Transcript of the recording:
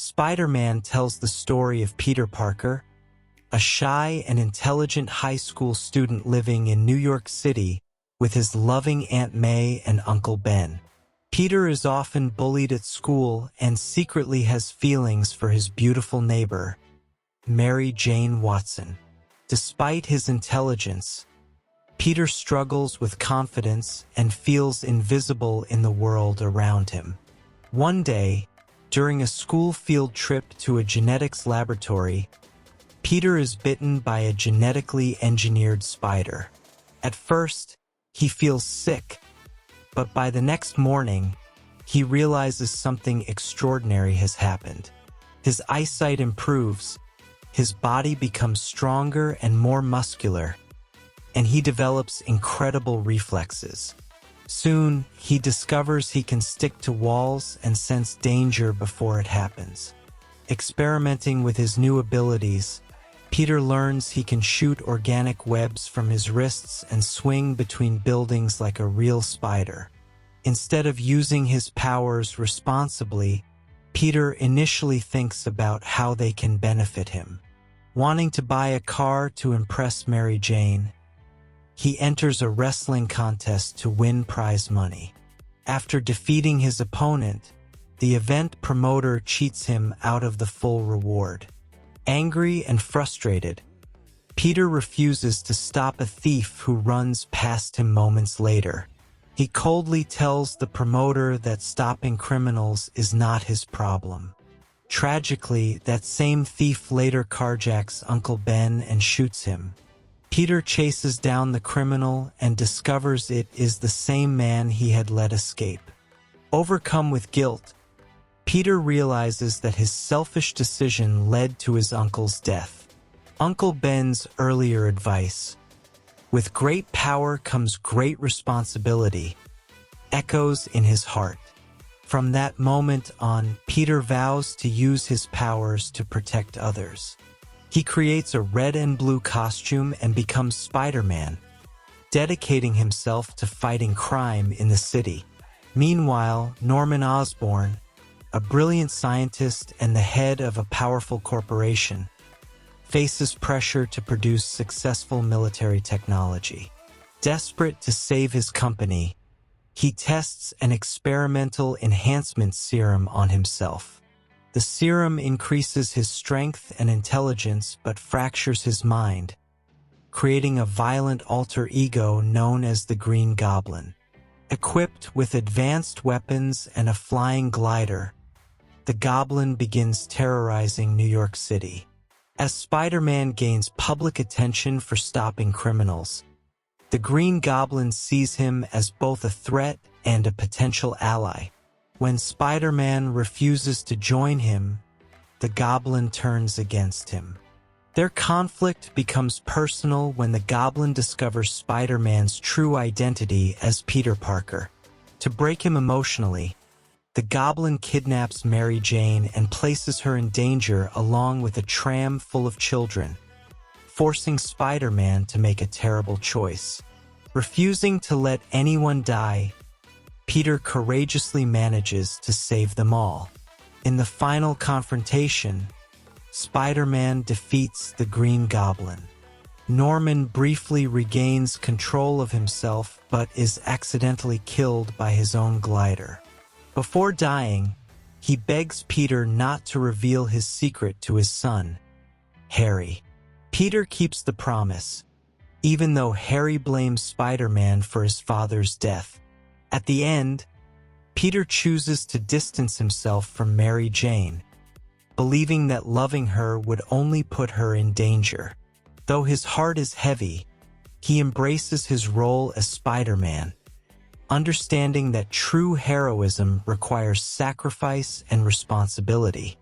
Spider-Man tells the story of Peter Parker, a shy and intelligent high school student living in New York City with his loving Aunt May and Uncle Ben. Peter is often bullied at school and secretly has feelings for his beautiful neighbor, Mary Jane Watson. Despite his intelligence, Peter struggles with confidence and feels invisible in the world around him. One day, during a school field trip to a genetics laboratory, Peter is bitten by a genetically engineered spider. At first, he feels sick, but by the next morning, he realizes something extraordinary has happened. His eyesight improves, his body becomes stronger and more muscular, and he develops incredible reflexes. Soon, he discovers he can stick to walls and sense danger before it happens. Experimenting with his new abilities, Peter learns he can shoot organic webs from his wrists and swing between buildings like a real spider. Instead of using his powers responsibly, Peter initially thinks about how they can benefit him. Wanting to buy a car to impress Mary Jane, he enters a wrestling contest to win prize money. After defeating his opponent, the event promoter cheats him out of the full reward. Angry and frustrated, Peter refuses to stop a thief who runs past him moments later. He coldly tells the promoter that stopping criminals is not his problem. Tragically, that same thief later carjacks Uncle Ben and shoots him. Peter chases down the criminal and discovers it is the same man he had let escape. Overcome with guilt, Peter realizes that his selfish decision led to his uncle's death. Uncle Ben's earlier advice, "With great power comes great responsibility," echoes in his heart. From that moment on, Peter vows to use his powers to protect others. He creates a red and blue costume and becomes Spider-Man, dedicating himself to fighting crime in the city. Meanwhile, Norman Osborn, a brilliant scientist and the head of a powerful corporation, faces pressure to produce successful military technology. Desperate to save his company, he tests an experimental enhancement serum on himself. The serum increases his strength and intelligence but fractures his mind, creating a violent alter ego known as the Green Goblin. Equipped with advanced weapons and a flying glider, the Goblin begins terrorizing New York City. As Spider-Man gains public attention for stopping criminals, the Green Goblin sees him as both a threat and a potential ally. When Spider-Man refuses to join him, the Goblin turns against him. Their conflict becomes personal when the Goblin discovers Spider-Man's true identity as Peter Parker. To break him emotionally, the Goblin kidnaps Mary Jane and places her in danger along with a tram full of children, forcing Spider-Man to make a terrible choice. Refusing to let anyone die, Peter courageously manages to save them all. In the final confrontation, Spider-Man defeats the Green Goblin. Norman briefly regains control of himself but is accidentally killed by his own glider. Before dying, he begs Peter not to reveal his secret to his son, Harry. Peter keeps the promise, even though Harry blames Spider-Man for his father's death. At the end, Peter chooses to distance himself from Mary Jane, believing that loving her would only put her in danger. Though his heart is heavy, he embraces his role as Spider-Man, understanding that true heroism requires sacrifice and responsibility.